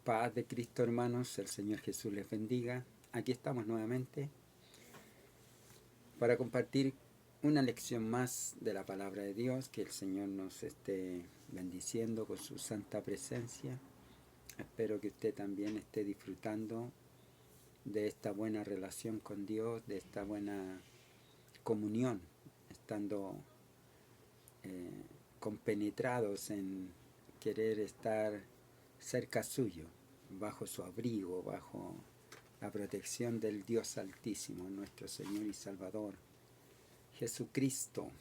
Paz de Cristo, hermanos, el Señor Jesús les bendiga. Aquí estamos nuevamente para compartir una lección más de la palabra de Dios, que el Señor nos esté bendiciendo con su santa presencia. Espero que usted también esté disfrutando de esta buena relación con Dios, de esta buena comunión, estando compenetrados en querer estar cerca suyo, bajo su abrigo, bajo la protección del Dios Altísimo, nuestro Señor y Salvador, Jesucristo.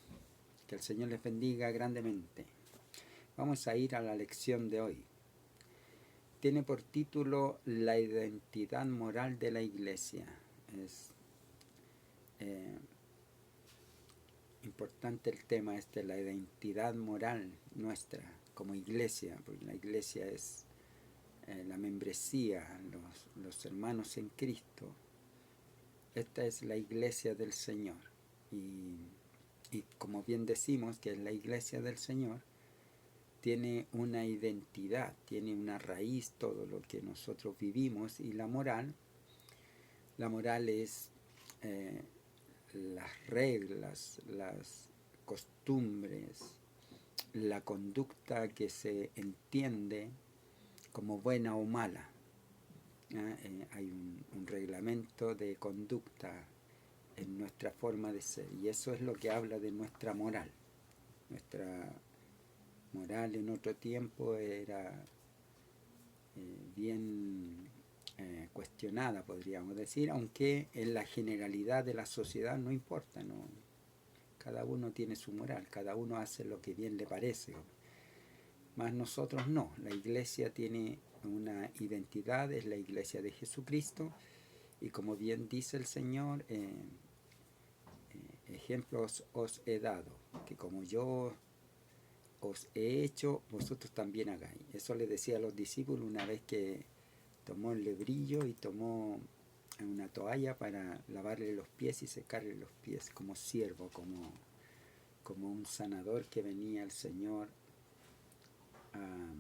Que el Señor les bendiga grandemente. Vamos a ir a la lección de hoy. Tiene por título La identidad moral de la Iglesia. Es importante el tema la identidad moral nuestra como Iglesia, porque la Iglesia es la membresía, los hermanos en Cristo. Esta es la Iglesia del Señor. Y como bien decimos que es la Iglesia del Señor, tiene una identidad, tiene una raíz todo lo que nosotros vivimos. Y la moral es las reglas, las costumbres, la conducta que se entiende como buena o mala. Hay un reglamento de conducta en nuestra forma de ser, y eso es lo que habla de nuestra moral. Nuestra moral en otro tiempo era bien cuestionada, podríamos decir, aunque en la generalidad de la sociedad no importa, ¿no? Cada uno tiene su moral, cada uno hace lo que bien le parece, mas nosotros no. La Iglesia tiene una identidad, es la Iglesia de Jesucristo, y como bien dice el Señor, ejemplos os he dado, que como yo os he hecho, vosotros también hagáis. Eso le decía a los discípulos una vez que tomó el lebrillo y tomó una toalla para lavarle los pies y secarle los pies, como siervo, como un sanador que venía el Señor a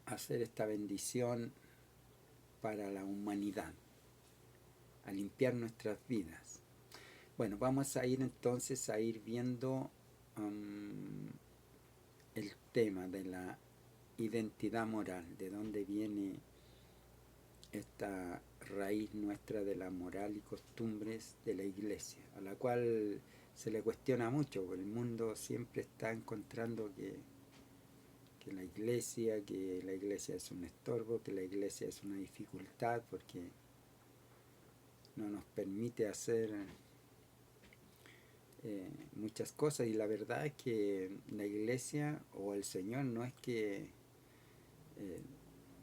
hacer esta bendición para la humanidad, a limpiar nuestras vidas. Bueno, vamos a ir entonces a ir viendo el tema de la identidad moral, de dónde viene esta raíz nuestra de la moral y costumbres de la Iglesia, a la cual se le cuestiona mucho, porque el mundo siempre está encontrando que la Iglesia es un estorbo, que la Iglesia es una dificultad, porque no nos permite hacer muchas cosas. Y la verdad es que la Iglesia o el Señor no es que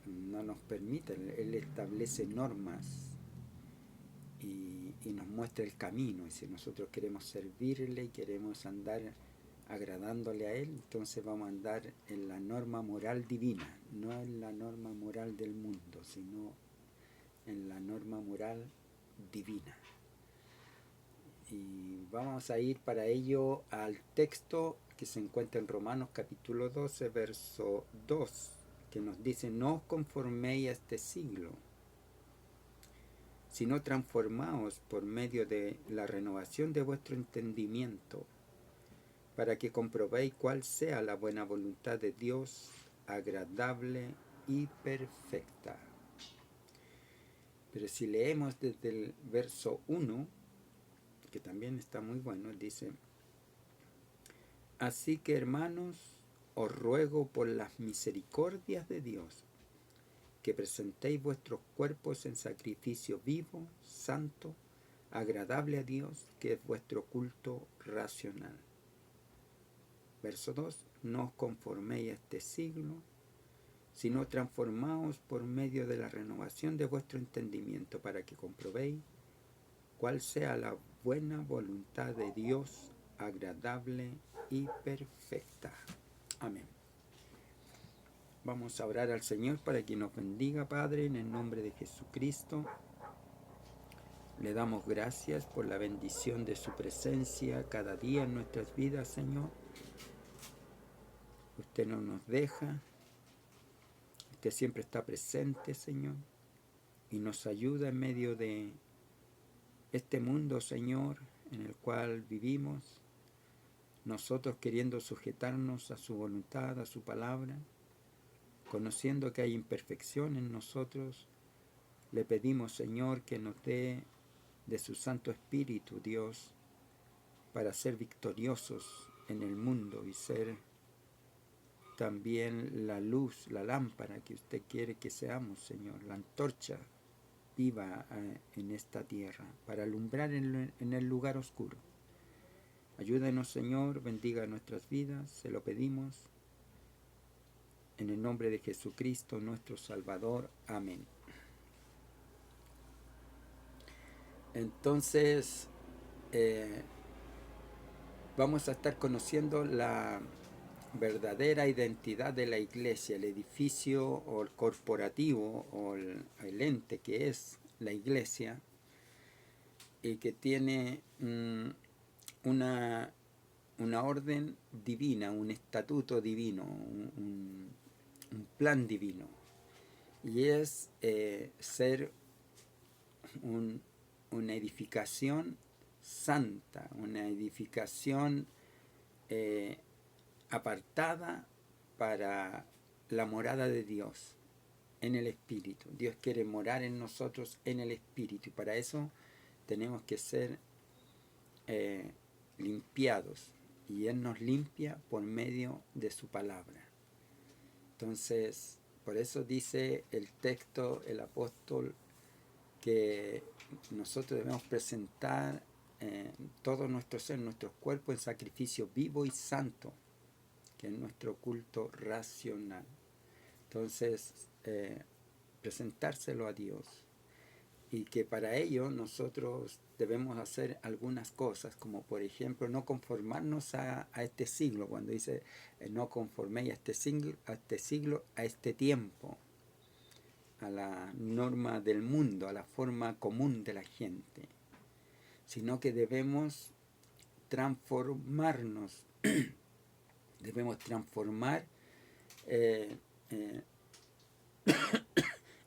no nos permite, Él establece normas y nos muestra el camino. Y si nosotros queremos servirle y queremos andar agradándole a Él, entonces vamos a andar en la norma moral divina, no en la norma moral del mundo, sino en la norma moral divina. Y vamos a ir para ello al texto que se encuentra en Romanos capítulo 12, verso 2, que nos dice: no os conforméis a este siglo, sino transformaos por medio de la renovación de vuestro entendimiento, para que comprobéis cuál sea la buena voluntad de Dios, agradable y perfecta. Pero si leemos desde el verso 1, que también está muy bueno, dice: así que, hermanos, os ruego por las misericordias de Dios, que presentéis vuestros cuerpos en sacrificio vivo, santo, agradable a Dios, que es vuestro culto racional. Verso 2: no os conforméis a este siglo, sino transformaos por medio de la renovación de vuestro entendimiento, para que comprobéis cuál sea la buena voluntad de Dios, agradable y perfecta. Amén. Vamos a orar al Señor para que nos bendiga. Padre, en el nombre de Jesucristo, le damos gracias por la bendición de su presencia cada día en nuestras vidas, Señor. Usted no nos deja, usted siempre está presente, Señor, y nos ayuda en medio de este mundo, Señor, en el cual vivimos, nosotros queriendo sujetarnos a su voluntad, a su palabra, conociendo que hay imperfección en nosotros. Le pedimos, Señor, que nos dé de su Santo Espíritu, Dios, para ser victoriosos en el mundo y ser también la luz, la lámpara que usted quiere que seamos, Señor, la antorcha viva en esta tierra, para alumbrar en el lugar oscuro. Ayúdenos, Señor, bendiga nuestras vidas, se lo pedimos, en el nombre de Jesucristo, nuestro Salvador. Amén. Entonces, vamos a estar conociendo la verdadera identidad de la iglesia, el edificio o el corporativo o el ente que es la iglesia y que tiene una orden divina, un estatuto divino, un plan divino, y es ser una edificación santa, una edificación apartada para la morada de Dios en el Espíritu. Dios quiere morar en nosotros en el Espíritu, y para eso tenemos que ser limpiados, y Él nos limpia por medio de su palabra. Entonces, por eso dice el texto, el apóstol, que nosotros debemos presentar todo nuestro ser, nuestros cuerpos en sacrificio vivo y santo, que es nuestro culto racional. Entonces, presentárselo a Dios, y que para ello nosotros debemos hacer algunas cosas, como por ejemplo no conformarnos a este siglo, cuando dice no conforméis a este siglo, a este tiempo, a la norma del mundo, a la forma común de la gente, sino que debemos transformarnos, debemos transformar el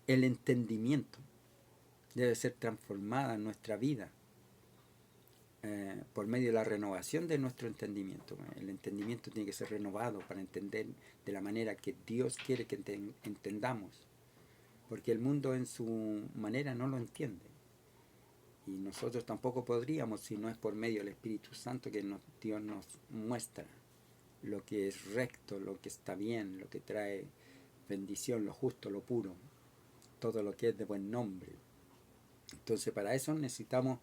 entendimiento, debe ser transformada nuestra vida por medio de la renovación de nuestro entendimiento. El entendimiento tiene que ser renovado para entender de la manera que Dios quiere que entendamos, porque el mundo en su manera no lo entiende, y nosotros tampoco podríamos si no es por medio del Espíritu Santo que Dios nos muestra lo que es recto, lo que está bien, lo que trae bendición, lo justo, lo puro, todo lo que es de buen nombre. Entonces, para eso necesitamos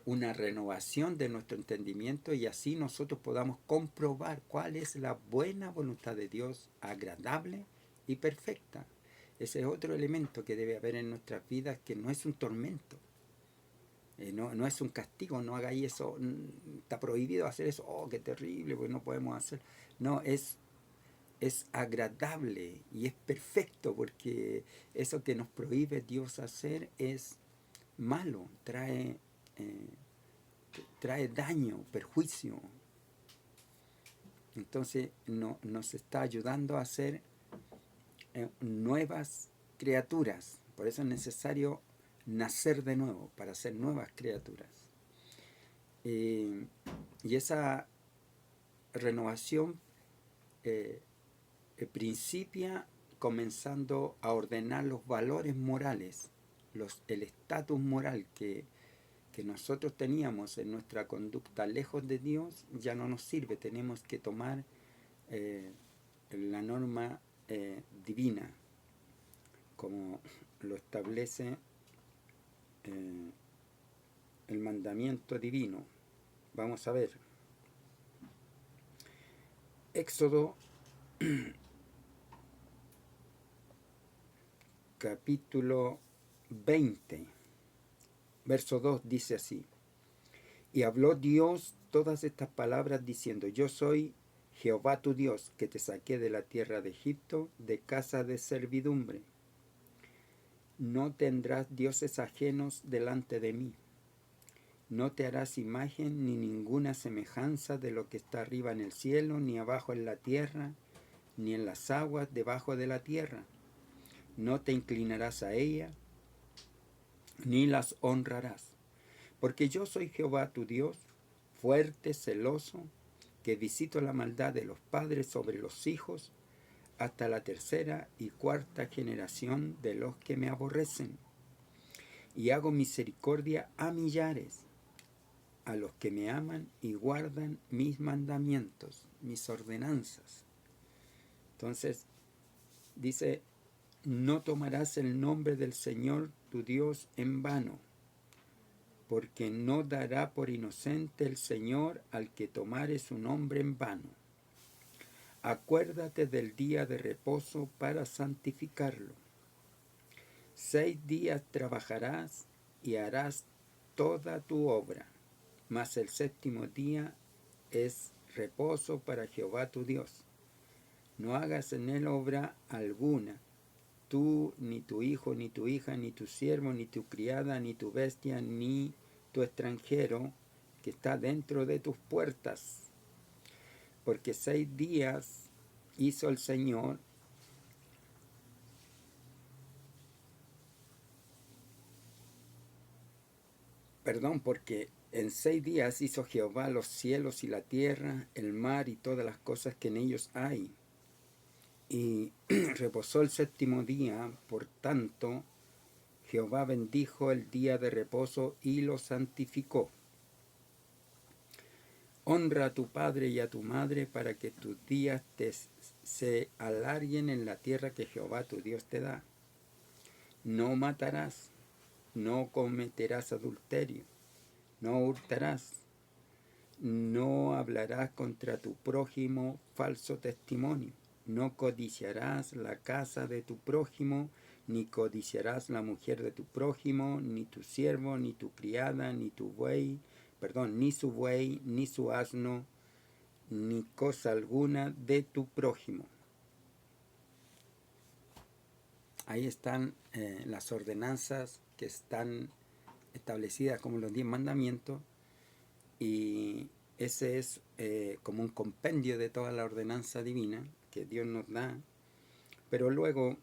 una renovación de nuestro entendimiento, y así nosotros podamos comprobar cuál es la buena voluntad de Dios, agradable y perfecta. Ese es otro elemento que debe haber en nuestras vidas, que no es un tormento, no es un castigo. No hagáis eso, está prohibido hacer eso, oh, qué terrible, pues no podemos hacer. No, es agradable y es perfecto, porque eso que nos prohíbe Dios hacer es malo, trae daño, perjuicio. Entonces nos está ayudando a ser nuevas criaturas. Por eso es necesario nacer de nuevo, para ser nuevas criaturas. Y esa renovación principia comenzando a ordenar los valores morales, el estatus moral que nosotros teníamos en nuestra conducta lejos de Dios. Ya no nos sirve, tenemos que tomar la norma divina, como lo establece el mandamiento divino. Vamos a ver. Éxodo capítulo 20, verso 2 dice así: y habló Dios todas estas palabras diciendo: yo soy Jehová tu Dios, que te saqué de la tierra de Egipto, de casa de servidumbre. No tendrás dioses ajenos delante de mí. No te harás imagen ni ninguna semejanza de lo que está arriba en el cielo, ni abajo en la tierra, ni en las aguas debajo de la tierra. No te inclinarás a ella, ni las honrarás. Porque yo soy Jehová tu Dios, fuerte, celoso, que visito la maldad de los padres sobre los hijos, hasta la tercera y cuarta generación de los que me aborrecen. Y hago misericordia a millares, a los que me aman y guardan mis mandamientos, mis ordenanzas. Entonces, dice, no tomarás el nombre del Señor tu Dios en vano, porque no dará por inocente el Señor al que tomare su nombre en vano. Acuérdate del día de reposo para santificarlo. 6 días trabajarás y harás toda tu obra, mas el séptimo día es reposo para Jehová tu Dios. No hagas en él obra alguna, tú, ni tu hijo, ni tu hija, ni tu siervo, ni tu criada, ni tu bestia, ni tu extranjero que está dentro de tus puertas. Porque 6 días hizo el Señor, porque en 6 días hizo Jehová los cielos y la tierra, el mar y todas las cosas que en ellos hay. Y reposó el séptimo día, por tanto, Jehová bendijo el día de reposo y lo santificó. Honra a tu padre y a tu madre para que tus días se alarguen en la tierra que Jehová tu Dios te da. No matarás, no cometerás adulterio, no hurtarás, no hablarás contra tu prójimo falso testimonio, no codiciarás la casa de tu prójimo, ni codiciarás la mujer de tu prójimo, ni tu siervo, ni tu criada, ni su buey, ni su asno, ni cosa alguna de tu prójimo. Ahí están las ordenanzas que están establecidas como los 10 mandamientos, y ese es como un compendio de toda la ordenanza divina que Dios nos da. Pero luego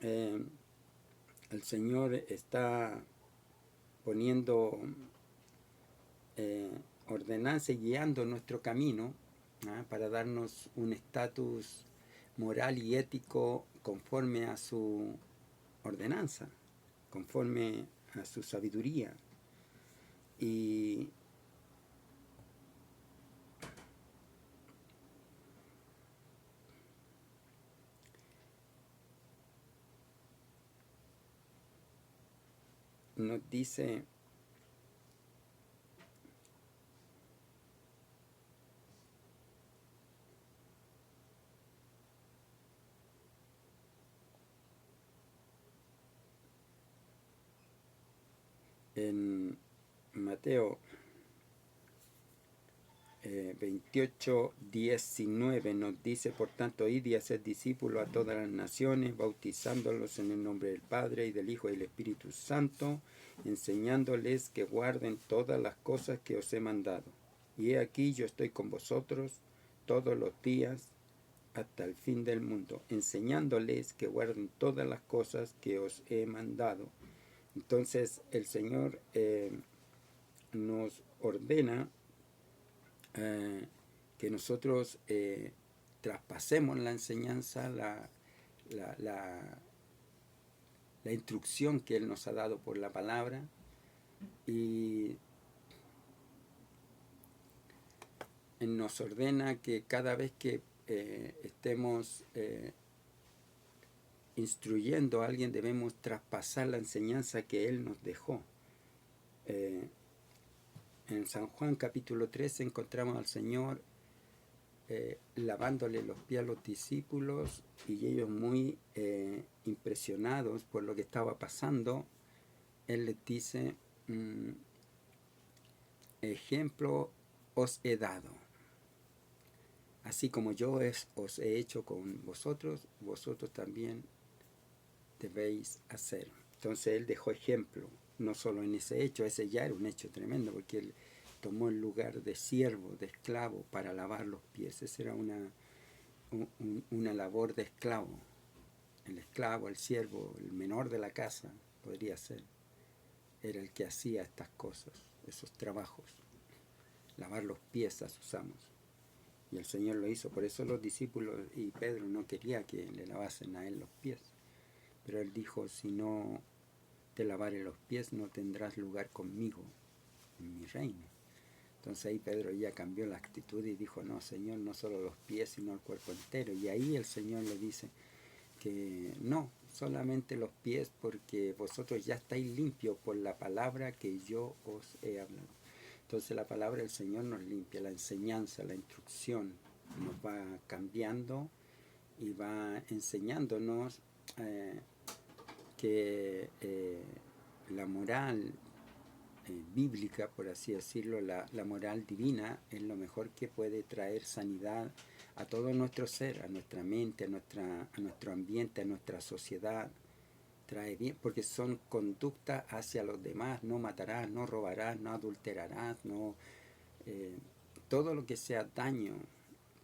el Señor está poniendo ordenanza y guiando nuestro camino para darnos un estatus moral y ético conforme a su ordenanza, conforme a su sabiduría. Y nos dice en Mateo 28, 19 nos dice, por tanto, id y haced discípulos a todas las naciones, bautizándolos en el nombre del Padre y del Hijo y del Espíritu Santo, enseñándoles que guarden todas las cosas que os he mandado. Y he aquí yo estoy con vosotros todos los días hasta el fin del mundo, enseñándoles que guarden todas las cosas que os he mandado. Entonces el Señor nos ordena que nosotros traspasemos la enseñanza, la instrucción que Él nos ha dado por la palabra, y Él nos ordena que cada vez que estemos instruyendo a alguien debemos traspasar la enseñanza que Él nos dejó. En San Juan capítulo 13 encontramos al Señor lavándole los pies a los discípulos, y ellos muy impresionados por lo que estaba pasando, Él les dice, ejemplo os he dado, así como yo os he hecho con vosotros, vosotros también debéis hacer. Entonces Él dejó ejemplo, no solo en ese hecho, ese ya era un hecho tremendo, porque Él tomó el lugar de siervo, de esclavo, para lavar los pies. Esa era una una labor de esclavo. El esclavo, el siervo, el menor de la casa, podría ser, era el que hacía estas cosas, esos trabajos, lavar los pies a sus amos. Y el Señor lo hizo, por eso los discípulos y Pedro no quería que le lavasen a él los pies. Pero él dijo, si no te lavare los pies, no tendrás lugar conmigo en mi reino. Entonces ahí Pedro ya cambió la actitud y dijo, no, Señor, no solo los pies, sino el cuerpo entero. Y ahí el Señor le dice que no, solamente los pies, porque vosotros ya estáis limpios por la palabra que yo os he hablado. Entonces la palabra del Señor nos limpia, la enseñanza, la instrucción nos va cambiando y va enseñándonos que la moral bíblica, por así decirlo, la moral divina es lo mejor que puede traer sanidad a todo nuestro ser, a nuestra mente, a nuestro ambiente, a nuestra sociedad. Trae bien, porque son conductas hacia los demás, no matarás, no robarás, no adulterarás, no todo lo que sea daño,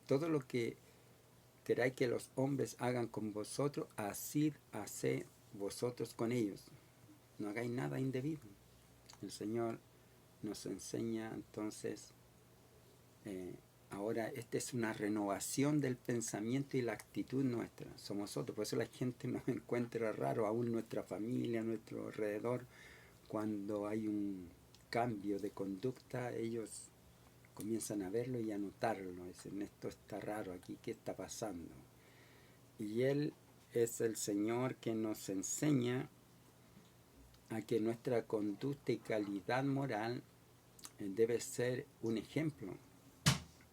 todo lo que queráis que los hombres hagan con vosotros, así haced vosotros con ellos. No hagáis nada indebido. El Señor nos enseña entonces, ahora esta es una renovación del pensamiento y la actitud nuestra. Somos nosotros, por eso la gente nos encuentra raro, aún nuestra familia, a nuestro alrededor, cuando hay un cambio de conducta, ellos comienzan a verlo y a notarlo. Dicen, esto está raro aquí, ¿qué está pasando? Y Él es el Señor que nos enseña a que nuestra conducta y calidad moral debe ser un ejemplo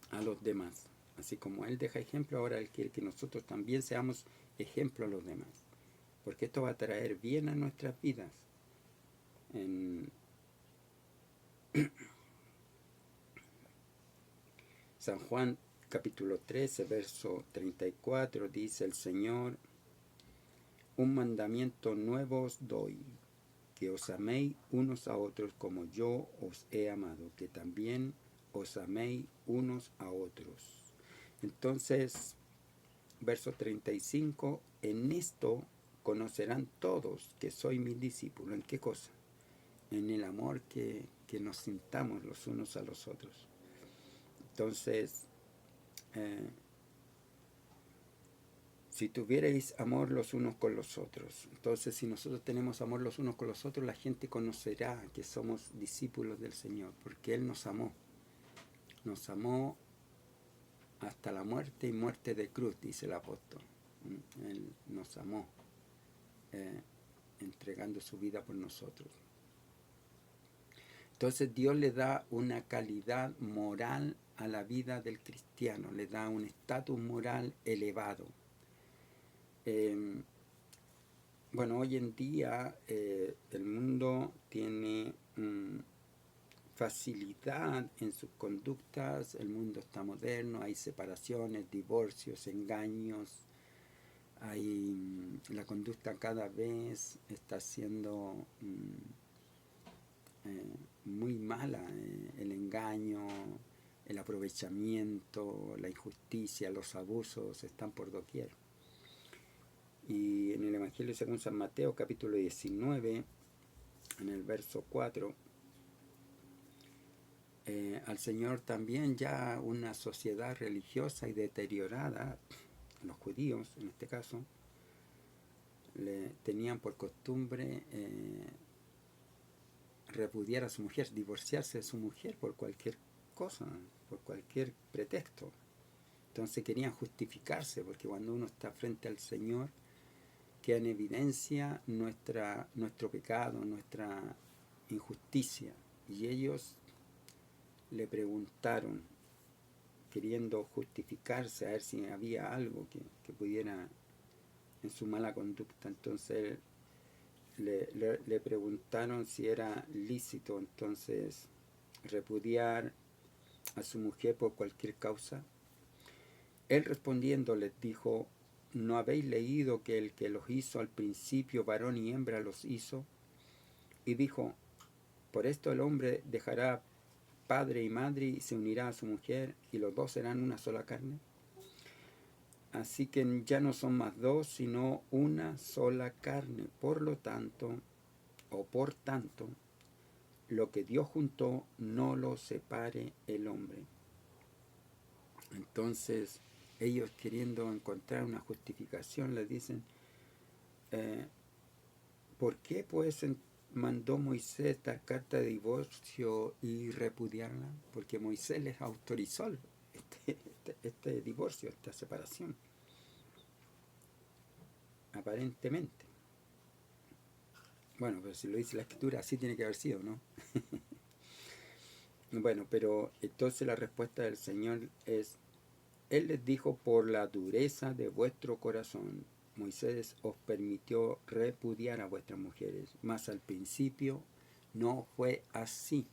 a los demás. Así como Él deja ejemplo, ahora Él quiere que nosotros también seamos ejemplo a los demás. Porque esto va a traer bien a nuestras vidas. En San Juan capítulo 13, verso 34, dice el Señor, un mandamiento nuevo os doy, que os améis unos a otros como yo os he amado, que también os améis unos a otros. Entonces, verso 35, en esto conocerán todos que soy mis discípulos. ¿En qué cosa? En el amor que nos sintamos los unos a los otros. Entonces, si tuvierais amor los unos con los otros, entonces si nosotros tenemos amor los unos con los otros, la gente conocerá que somos discípulos del Señor, porque Él nos amó hasta la muerte y muerte de cruz, dice el apóstol. Él nos amó, entregando su vida por nosotros. Entonces Dios le da una calidad moral a la vida del cristiano, le da un estatus moral elevado. Bueno, hoy en día el mundo tiene facilidad en sus conductas, el mundo está moderno, hay separaciones, divorcios, engaños, la conducta cada vez está siendo muy mala, el engaño, el aprovechamiento, la injusticia, los abusos están por doquier. Y en el Evangelio según San Mateo, capítulo 19, en el verso 4, al Señor también ya una sociedad religiosa y deteriorada, los judíos en este caso, le tenían por costumbre repudiar a su mujer, divorciarse de su mujer por cualquier cosa, por cualquier pretexto. Entonces querían justificarse, porque cuando uno está frente al Señor, queda en evidencia nuestro pecado, nuestra injusticia. Y ellos le preguntaron, queriendo justificarse, a ver si había algo que pudiera en su mala conducta. Entonces le preguntaron si era lícito entonces repudiar a su mujer por cualquier causa. Él respondiendo les dijo, ¿no habéis leído que el que los hizo al principio, varón y hembra, los hizo? Y dijo, por esto el hombre dejará padre y madre y se unirá a su mujer y los dos serán una sola carne. Así que ya no son más dos, sino una sola carne. Por lo tanto, o por tanto, lo que Dios juntó, no lo separe el hombre. Entonces, ellos queriendo encontrar una justificación, le dicen, eh, ¿por qué pues mandó Moisés esta carta de divorcio y repudiarla? Porque Moisés les autorizó este divorcio, esta separación, aparentemente. Bueno, pero si lo dice la escritura, así tiene que haber sido, ¿no? Bueno, pero entonces la respuesta del Señor es, Él les dijo, por la dureza de vuestro corazón, Moisés os permitió repudiar a vuestras mujeres, mas al principio no fue así.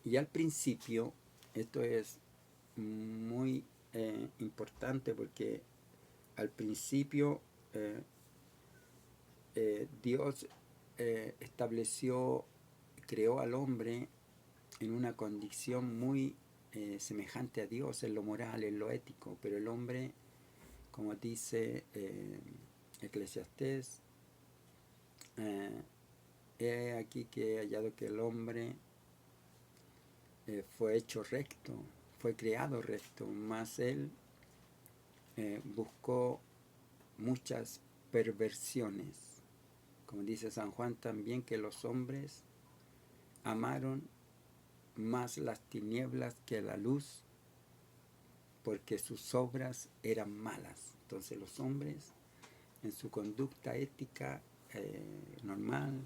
Y al principio, esto es muy importante porque al principio Dios estableció, creó al hombre en una condición muy semejante a Dios en lo moral, en lo ético, pero el hombre, como dice Eclesiastés, he aquí que he hallado que el hombre fue hecho recto, fue creado recto, mas él buscó muchas perversiones. Como dice San Juan también, que los hombres amaron más las tinieblas que la luz, porque sus obras eran malas. Entonces los hombres, en su conducta ética normal,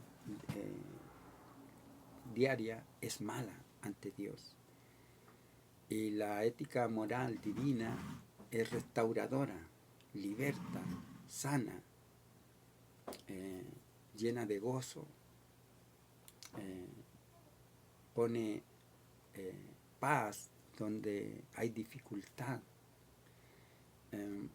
diaria, es mala ante Dios. Y la ética moral divina es restauradora, liberta, sana, llena de gozo, pone paz donde hay dificultad. En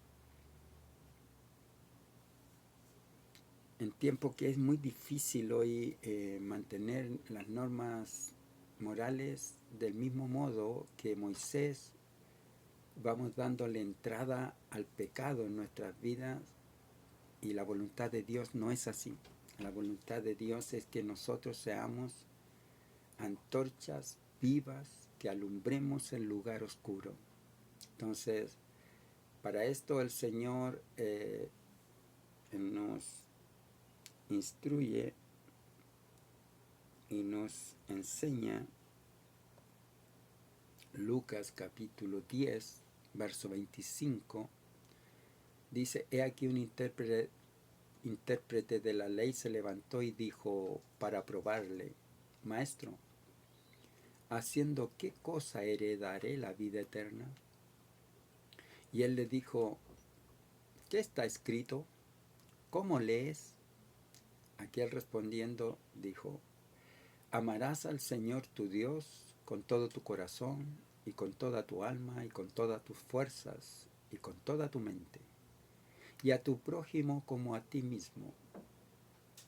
tiempo que es muy difícil hoy mantener las normas morales del mismo modo que Moisés, vamos dándole entrada al pecado en nuestras vidas, y la voluntad de Dios no es así. La voluntad de Dios es que nosotros seamos antorchas vivas que alumbremos el lugar oscuro. Entonces, para esto el Señor nos instruye y nos enseña. Lucas capítulo 10, verso 25, dice, he aquí un intérprete de la ley se levantó y dijo para probarle, Maestro, ¿haciendo qué cosa heredaré la vida eterna? Y él le dijo, ¿qué está escrito? ¿Cómo lees? Aquel respondiendo dijo, amarás al Señor tu Dios con todo tu corazón y con toda tu alma y con todas tus fuerzas y con toda tu mente, y a tu prójimo como a ti mismo.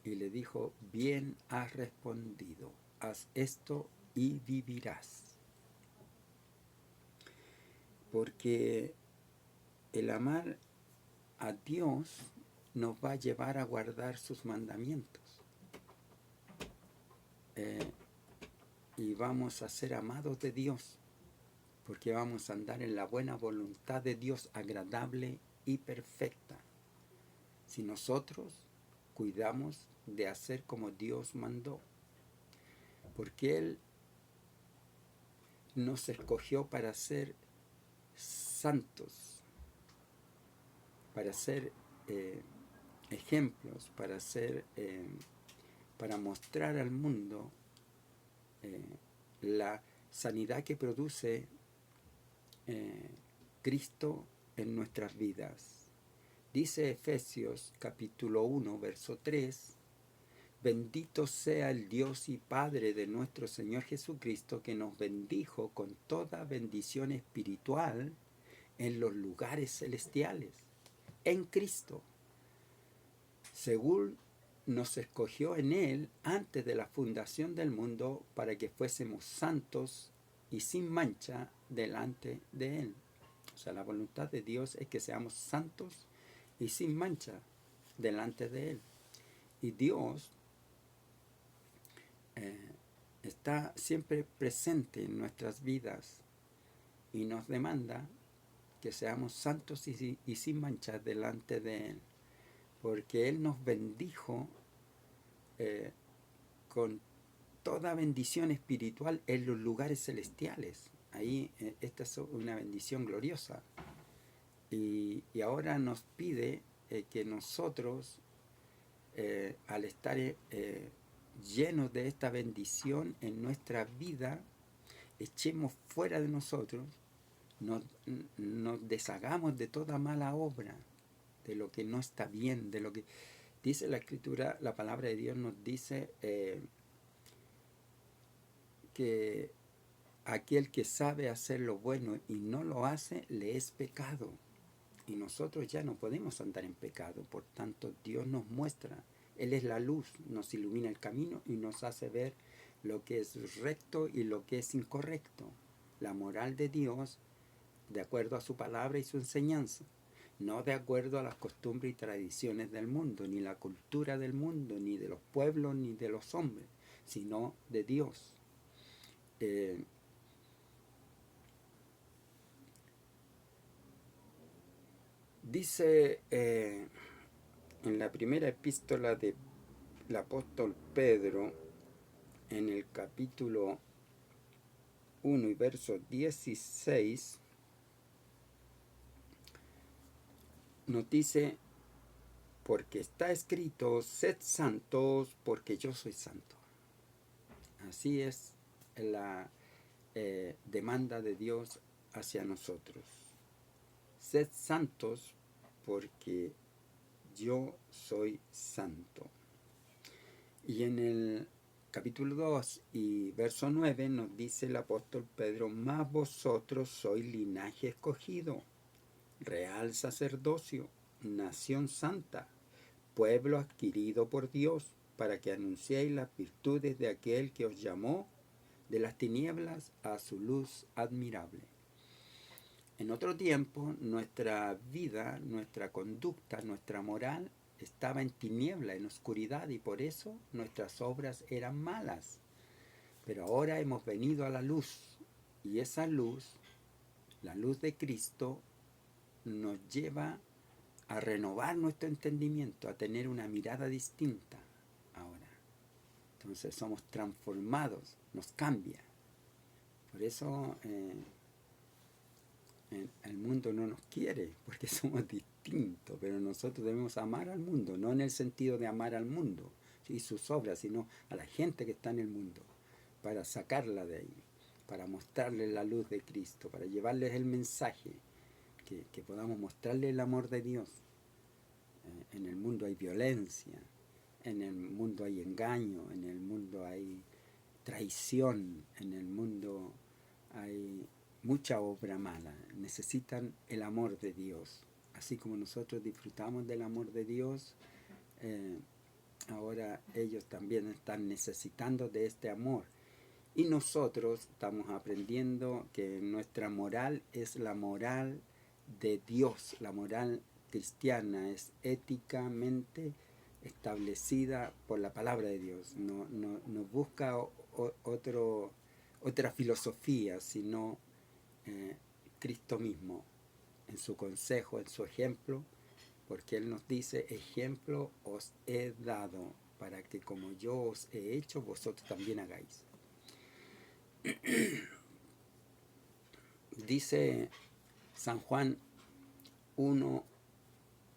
Y le dijo, bien has respondido, haz esto y vivirás. Porque el amar a Dios nos va a llevar a guardar sus mandamientos. Y vamos a ser amados de Dios, porque vamos a andar en la buena voluntad de Dios, agradable y perfecta. Si nosotros cuidamos de hacer como Dios mandó, porque Él nos escogió para ser santos, para ser ejemplos, para mostrar al mundo la sanidad que produce Cristo en nuestras vidas. Dice Efesios capítulo 1, verso 3, bendito sea el Dios y Padre de nuestro Señor Jesucristo, que nos bendijo con toda bendición espiritual en los lugares celestiales, en Cristo, según nos escogió en Él antes de la fundación del mundo, para que fuésemos santos y sin mancha delante de Él. O sea, la voluntad de Dios es que seamos santos y sin mancha delante de Él. Y Dios está siempre presente en nuestras vidas y nos demanda que seamos santos y sin mancha delante de Él, porque Él nos bendijo con toda bendición espiritual en los lugares celestiales. Ahí esta es una bendición gloriosa. Y ahora nos pide que nosotros, al estar llenos de esta bendición en nuestra vida, echemos fuera de nosotros, nos deshagamos de toda mala obra, de lo que no está bien, de lo que dice la Escritura. La palabra de Dios nos dice que aquel que sabe hacer lo bueno y no lo hace, le es pecado. Y nosotros ya no podemos andar en pecado, por tanto Dios nos muestra, Él es la luz, nos ilumina el camino y nos hace ver lo que es recto y lo que es incorrecto. La moral de Dios, de acuerdo a su palabra y su enseñanza, no de acuerdo a las costumbres y tradiciones del mundo, ni la cultura del mundo, ni de los pueblos, ni de los hombres, sino de Dios. Dice en la primera epístola del apóstol Pedro, en el capítulo 1 y verso 16, nos dice: porque está escrito, sed santos porque yo soy santo. Así es la demanda de Dios hacia nosotros. Sed santos porque yo soy santo. Y en el capítulo 2 y verso 9 nos dice el apóstol Pedro: mas vosotros sois linaje escogido, real sacerdocio, nación santa, pueblo adquirido por Dios, para que anunciéis las virtudes de aquel que os llamó de las tinieblas a su luz admirable. En otro tiempo, nuestra vida, nuestra conducta, nuestra moral estaba en tiniebla, en oscuridad, y por eso nuestras obras eran malas. Pero ahora hemos venido a la luz, y esa luz, la luz de Cristo, nos lleva a renovar nuestro entendimiento, a tener una mirada distinta ahora. Entonces somos transformados, nos cambia. Por eso el mundo no nos quiere, porque somos distintos, pero nosotros debemos amar al mundo, no en el sentido de amar al mundo y sus obras, sino a la gente que está en el mundo, para sacarla de ahí, para mostrarles la luz de Cristo, para llevarles el mensaje, que podamos mostrarles el amor de Dios. En el mundo hay violencia, en el mundo hay engaño, en el mundo hay traición, en el mundo hay mucha obra mala. Necesitan el amor de Dios. Así como nosotros disfrutamos del amor de Dios, ahora ellos también están necesitando de este amor. Y nosotros estamos aprendiendo que nuestra moral es la moral de Dios. La moral cristiana es éticamente establecida por la palabra de Dios. No busca otra filosofía, sino Cristo mismo, en su consejo, en su ejemplo, porque Él nos dice: ejemplo os he dado, para que como yo os he hecho, vosotros también hagáis. Dice San Juan 1,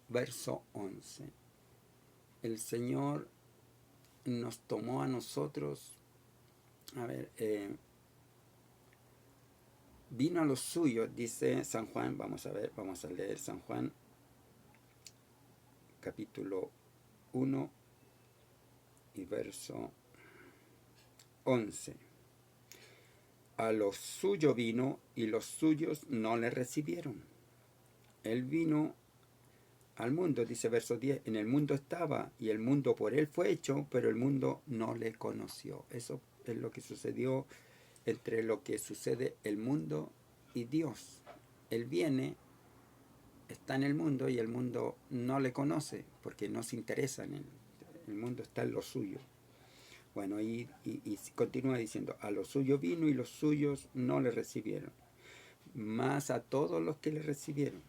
verso 11. El Señor nos tomó a nosotros, vino a los suyos, dice San Juan. Vamos a leer San Juan, capítulo 1 y verso 11. A los suyos vino y los suyos no le recibieron. Él vino al mundo, dice verso 10, en el mundo estaba y el mundo por él fue hecho, pero el mundo no le conoció. Eso es lo que sucedió entre lo que sucede el mundo y Dios. Él viene, está en el mundo y el mundo no le conoce porque no se interesa en él. El mundo está en lo suyo. Bueno, y continúa diciendo, a lo suyo vino y los suyos no le recibieron. Mas a todos los que le recibieron,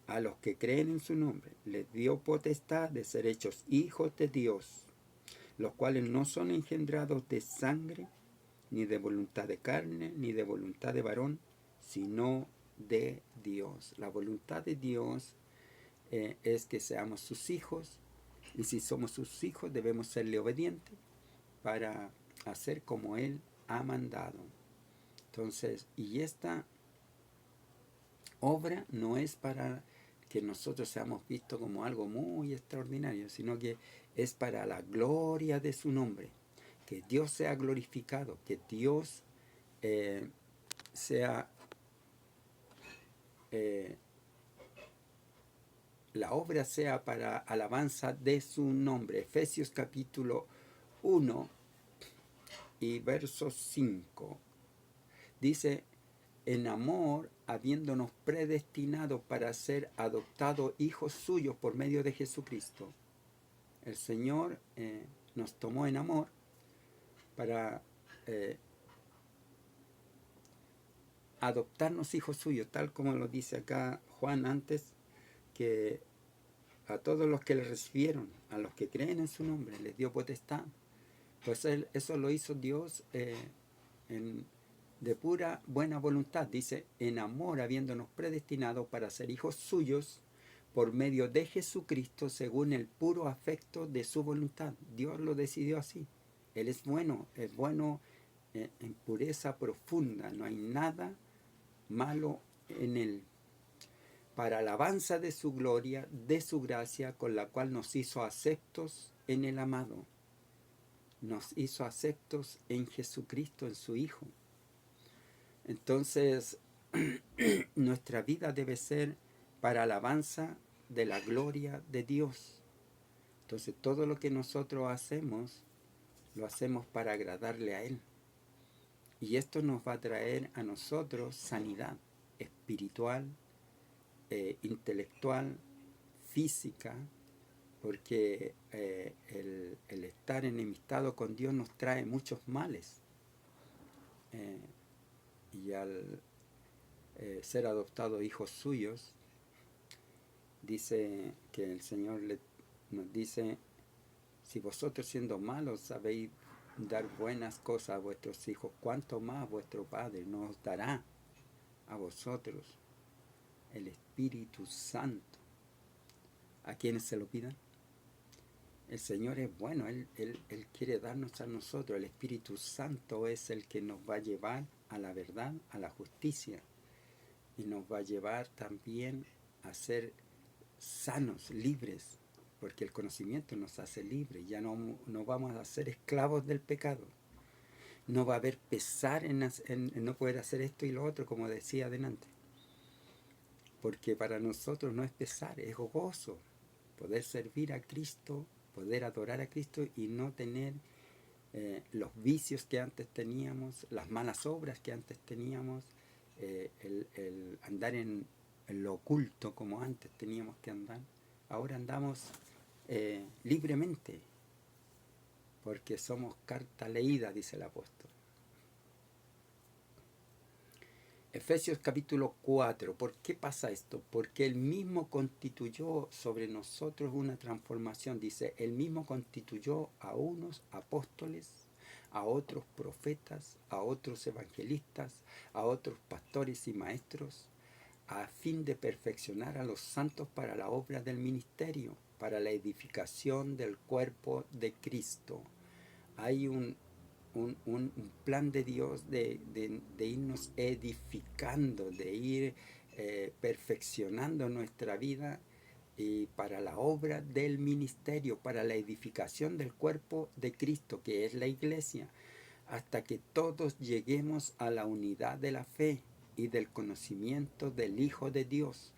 a los que creen en su nombre, les dio potestad de ser hechos hijos de Dios, los cuales no son engendrados de sangre, ni de voluntad de carne, ni de voluntad de varón, sino de Dios. La voluntad de Dios es que seamos sus hijos, y si somos sus hijos debemos serle obedientes para hacer como Él ha mandado. Entonces, y esta obra no es para que nosotros seamos vistos como algo muy extraordinario, sino que es para la gloria de su nombre, que Dios sea glorificado, que Dios sea la obra sea para alabanza de su nombre. Efesios capítulo 1 y verso 5 dice, en amor, habiéndonos predestinado para ser adoptados hijos suyos por medio de Jesucristo. El Señor nos tomó en amor para adoptarnos hijos suyos, tal como lo dice acá Juan antes, que a todos los que le recibieron, a los que creen en su nombre, les dio potestad. Pues eso lo hizo Dios de pura buena voluntad. Dice, en amor habiéndonos predestinado para ser hijos suyos por medio de Jesucristo según el puro afecto de su voluntad. Dios lo decidió así. Él es bueno en pureza profunda. No hay nada malo en él. Para alabanza de su gloria, de su gracia, con la cual nos hizo aceptos en el amado. Nos hizo aceptos en Jesucristo, en su Hijo. Entonces, nuestra vida debe ser para alabanza de la gloria de Dios. Entonces, todo lo que nosotros hacemos, lo hacemos para agradarle a Él. Y esto nos va a traer a nosotros sanidad espiritual, intelectual, física, porque el estar enemistado con Dios nos trae muchos males. Y al ser adoptados hijos suyos, dice que el Señor nos dice, si vosotros siendo malos sabéis dar buenas cosas a vuestros hijos, ¿cuánto más vuestro Padre nos dará a vosotros el Espíritu Santo? ¿A quienes se lo pidan? El Señor es bueno, Él quiere darnos a nosotros. El Espíritu Santo es el que nos va a llevar a la verdad, a la justicia, y nos va a llevar también a ser sanos, libres, porque el conocimiento nos hace libres. Ya no vamos a ser esclavos del pecado. No va a haber pesar en no poder hacer esto y lo otro, como decía adelante, porque para nosotros no es pesar, es gozo poder servir a Cristo, poder adorar a Cristo y no tener los vicios que antes teníamos, las malas obras que antes teníamos, el andar en lo oculto como antes teníamos que andar. Ahora andamos libremente, porque somos carta leída, dice el apóstol. Efesios capítulo 4. ¿Por qué pasa esto? Porque Él mismo constituyó sobre nosotros una transformación. Dice, Él mismo constituyó a unos apóstoles, a otros profetas, a otros evangelistas, a otros pastores y maestros, a fin de perfeccionar a los santos para la obra del ministerio, para la edificación del cuerpo de Cristo. Hay un plan de Dios de irnos edificando, de ir perfeccionando nuestra vida y para la obra del ministerio, para la edificación del cuerpo de Cristo, que es la iglesia, hasta que todos lleguemos a la unidad de la fe y del conocimiento del Hijo de Dios,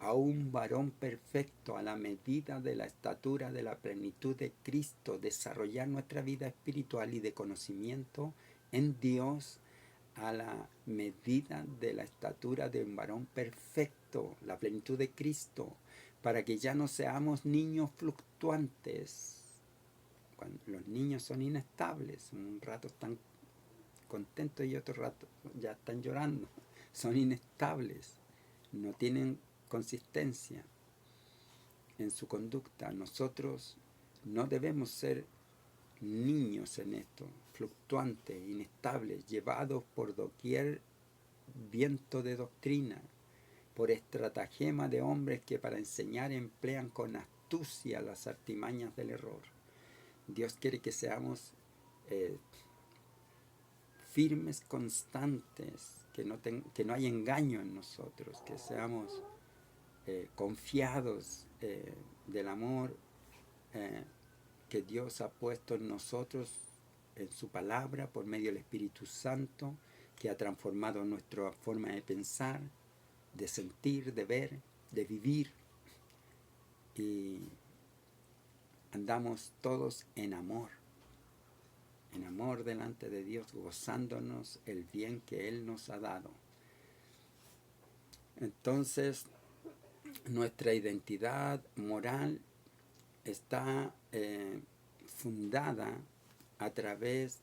a un varón perfecto, a la medida de la estatura de la plenitud de Cristo, desarrollar nuestra vida espiritual y de conocimiento en Dios a la medida de la estatura de un varón perfecto, la plenitud de Cristo, para que ya no seamos niños fluctuantes. Cuando los niños son inestables, un rato están contentos y otro rato ya están llorando, son inestables, no tienen consistencia en su conducta. Nosotros no debemos ser niños en esto, fluctuantes, inestables, llevados por doquier viento de doctrina, por estratagema de hombres que para enseñar emplean con astucia las artimañas del error. Dios quiere que seamos firmes, constantes, que no haya engaño en nosotros, que seamos confiados del amor que Dios ha puesto en nosotros, en su palabra, por medio del Espíritu Santo, que ha transformado nuestra forma de pensar, de sentir, de ver, de vivir. Y andamos todos en amor delante de Dios, gozándonos el bien que Él nos ha dado. Entonces, nuestra identidad moral está fundada a través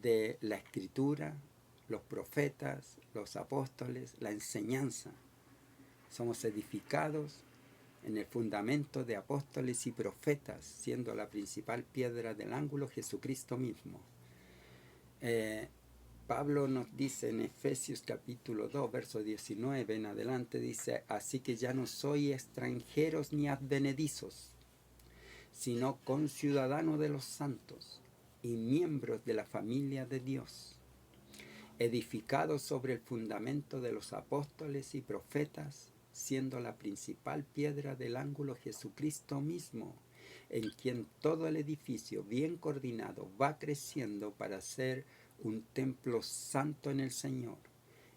de la Escritura, los profetas, los apóstoles, la enseñanza. Somos edificados en el fundamento de apóstoles y profetas, siendo la principal piedra del ángulo Jesucristo mismo. Pablo nos dice en Efesios capítulo 2, verso 19 en adelante, dice: así que ya no sois extranjeros ni advenedizos, sino conciudadanos de los santos y miembros de la familia de Dios, edificados sobre el fundamento de los apóstoles y profetas, siendo la principal piedra del ángulo Jesucristo mismo, en quien todo el edificio bien coordinado va creciendo para ser un templo santo en el Señor,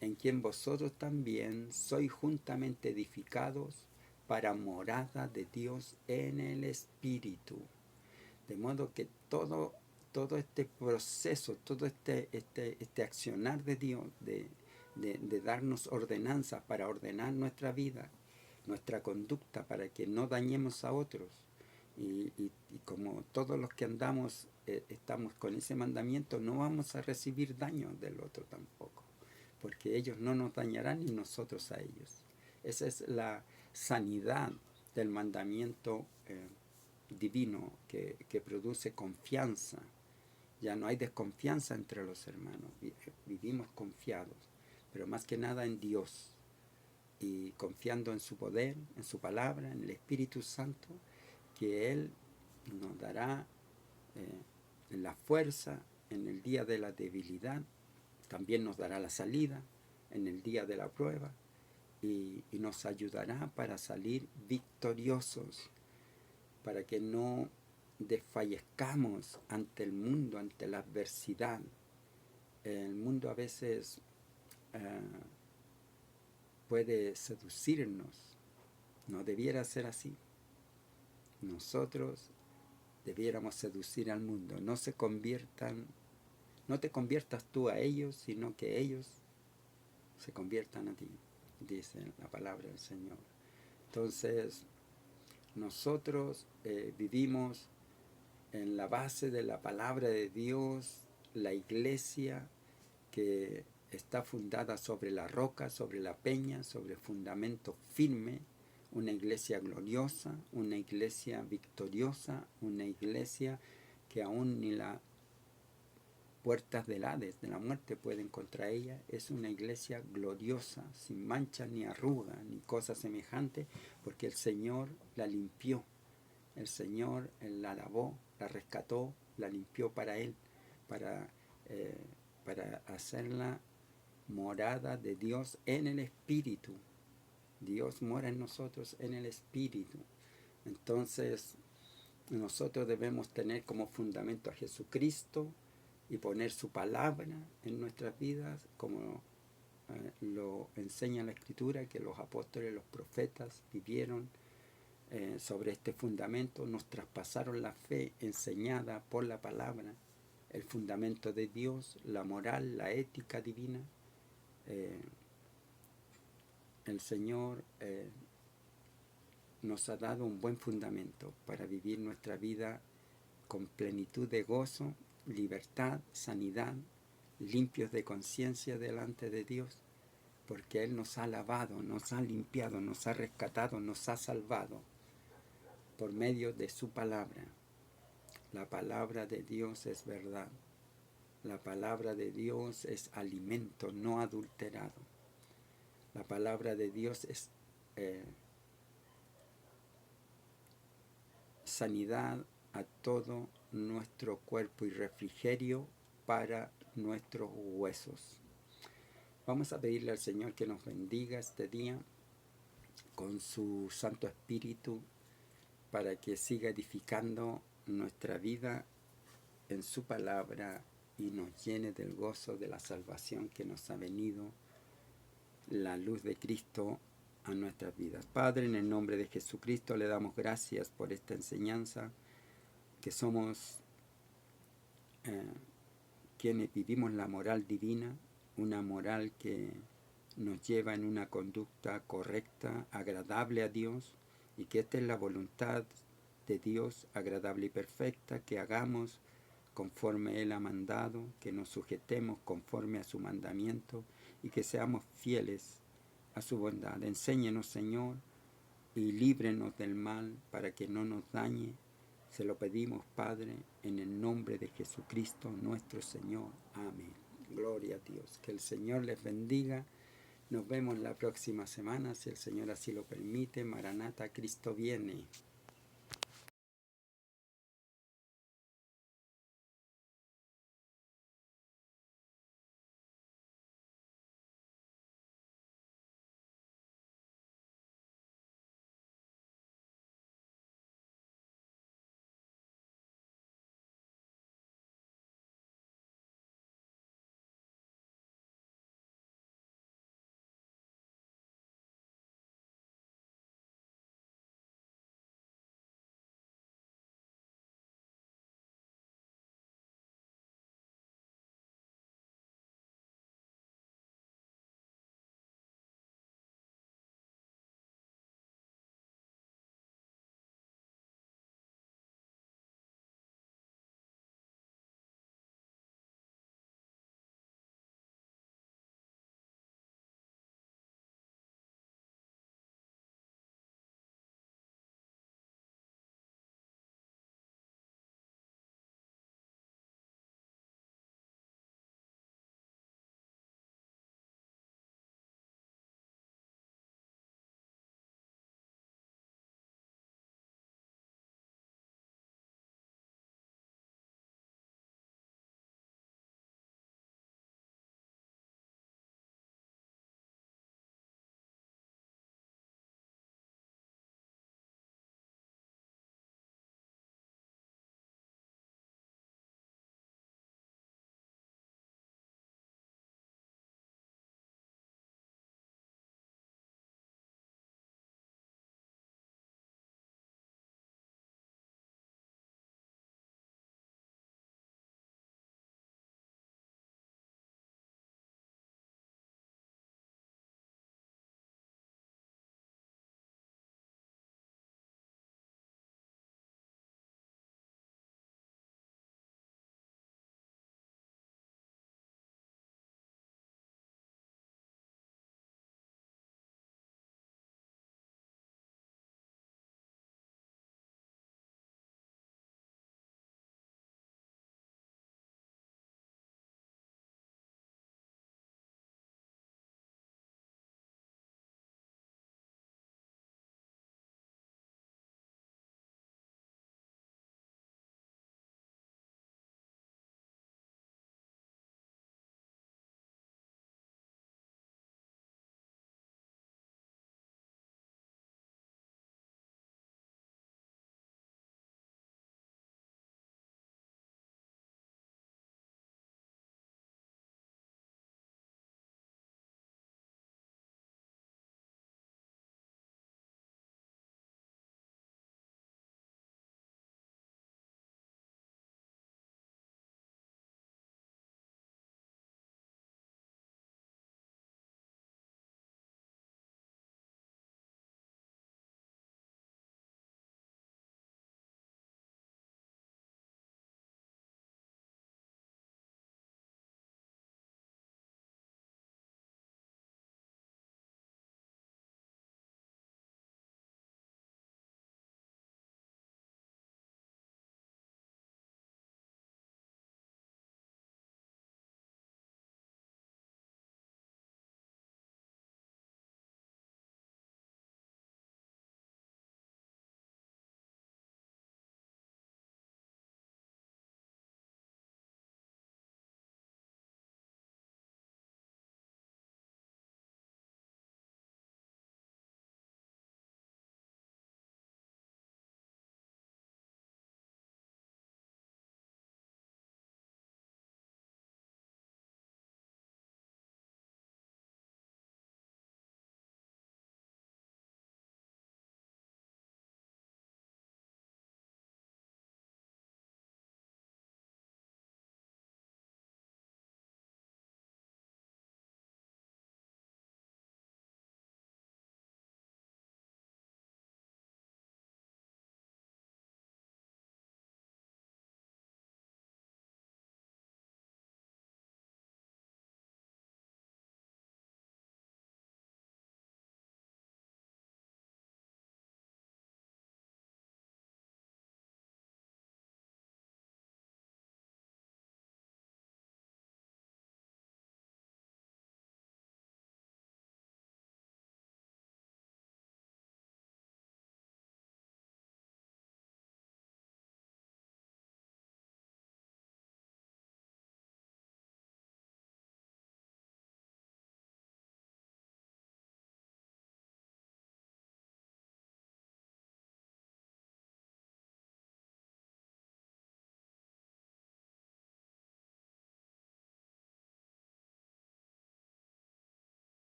en quien vosotros también sois juntamente edificados para morada de Dios en el Espíritu. De modo que todo este proceso, todo este accionar de Dios, de darnos ordenanzas para ordenar nuestra vida, nuestra conducta, para que no dañemos a otros. Y como todos los que andamos estamos con ese mandamiento, no vamos a recibir daño del otro tampoco, porque ellos no nos dañarán ni nosotros a ellos. Esa es la sanidad del mandamiento divino que produce confianza. Ya no hay desconfianza entre los hermanos, vivimos confiados, pero más que nada en Dios, y confiando en su poder, en su palabra, en el Espíritu Santo, que Él nos dará la fuerza en el día de la debilidad, también nos dará la salida en el día de la prueba, y nos ayudará para salir victoriosos, para que no desfallezcamos ante el mundo, ante la adversidad. El mundo a veces puede seducirnos, no debiera ser así. Nosotros debiéramos seducir al mundo, no te conviertas tú a ellos, sino que ellos se conviertan a ti, dice la palabra del Señor. Entonces, nosotros vivimos en la base de la palabra de Dios, la iglesia que está fundada sobre la roca, sobre la peña, sobre fundamento firme, una iglesia gloriosa, una iglesia victoriosa, una iglesia que aún ni las puertas del Hades, de la muerte, pueden contra ella. Es una iglesia gloriosa, sin mancha ni arruga, ni cosa semejante, porque el Señor la limpió. El Señor la lavó, la rescató, la limpió para Él, para hacerla morada de Dios en el Espíritu. Dios mora en nosotros en el Espíritu. Entonces, nosotros debemos tener como fundamento a Jesucristo y poner su palabra en nuestras vidas, como lo enseña la Escritura, que los apóstoles, los profetas vivieron sobre este fundamento, nos traspasaron la fe enseñada por la palabra, el fundamento de Dios, la moral, la ética divina. El Señor nos ha dado un buen fundamento para vivir nuestra vida con plenitud de gozo, libertad, sanidad, limpios de conciencia delante de Dios, porque Él nos ha lavado, nos ha limpiado, nos ha rescatado, nos ha salvado por medio de su palabra. La palabra de Dios es verdad. La palabra de Dios es alimento no adulterado. La palabra de Dios es sanidad a todo nuestro cuerpo y refrigerio para nuestros huesos. Vamos a pedirle al Señor que nos bendiga este día con su Santo Espíritu para que siga edificando nuestra vida en su palabra y nos llene del gozo de la salvación que nos ha venido, la luz de Cristo a nuestras vidas. Padre, en el nombre de Jesucristo le damos gracias por esta enseñanza, que somos quienes vivimos la moral divina, una moral que nos lleva en una conducta correcta, agradable a Dios, y que esta es la voluntad de Dios, agradable y perfecta, que hagamos conforme Él ha mandado, que nos sujetemos conforme a su mandamiento y que seamos fieles a su bondad. Enséñenos, Señor, y líbrenos del mal para que no nos dañe. Se lo pedimos, Padre, en el nombre de Jesucristo nuestro Señor. Amén. Gloria a Dios. Que el Señor les bendiga. Nos vemos la próxima semana, si el Señor así lo permite. Maranata, Cristo viene.